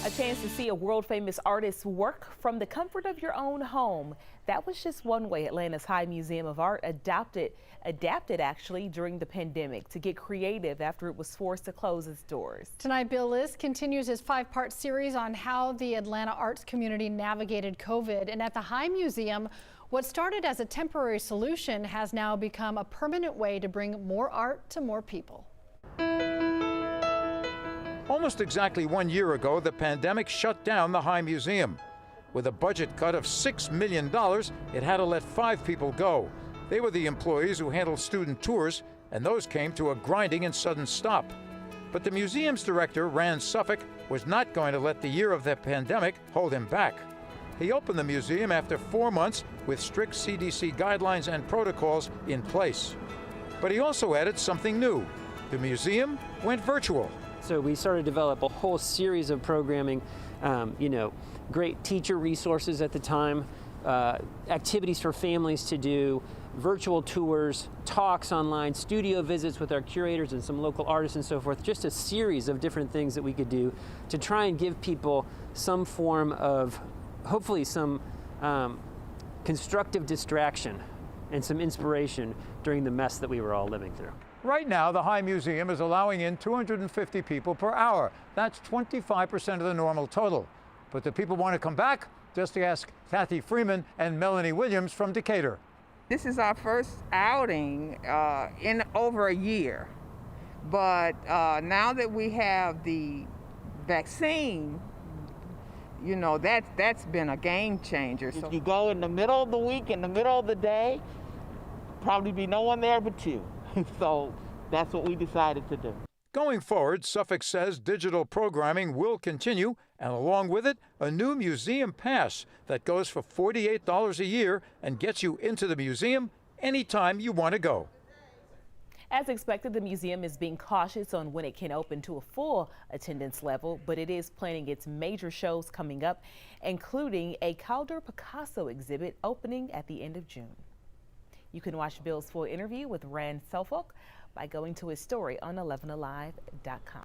A chance to see a world-famous artist's work from the comfort of your own home. That was just one way Atlanta's High Museum of Art adapted actually during the pandemic to get creative after it was forced to close its doors. Tonight, Bill List continues his 5-part series on how the Atlanta arts community navigated COVID. And at the High Museum, what started as a temporary solution has now become a permanent way to bring more art to more people. Almost exactly 1 year ago, the pandemic shut down the High Museum. With a budget cut of $6 million, it had to let 5 people go. They were the employees who handled student tours, and those came to a grinding and sudden stop. But the museum's director, Rand Suffolk, was not going to let the year of the pandemic hold him back. He opened the museum after 4 months with strict CDC guidelines and protocols in place. But he also added something new. The museum went virtual. So we started to develop a whole series of programming, great teacher resources at the time, activities for families to do, virtual tours, talks online, studio visits with our curators and some local artists and so forth, just a series of different things that we could do to try and give people some form of, hopefully some constructive distraction and some inspiration during the mess that we were all living through. Right now, the High Museum is allowing in 250 people per hour. That's 25% of the normal total. But the people want to come back? Just ask Kathy Freeman and Melanie Williams from Decatur. This is our first outing in over a year. But now that we have the vaccine, that's been a game changer. If you go in the middle of the week, in the middle of the day, probably be no one there but you. So that's what we decided to do. Going forward, Suffolk says digital programming will continue, and along with it, a new museum pass that goes for $48 a year and gets you into the museum anytime you want to go. As expected, the museum is being cautious on when it can open to a full attendance level, but it is planning its major shows coming up, including a Calder Picasso exhibit opening at the end of June. You can watch Bill's full interview with Rand Suffolk by going to his story on 11alive.com.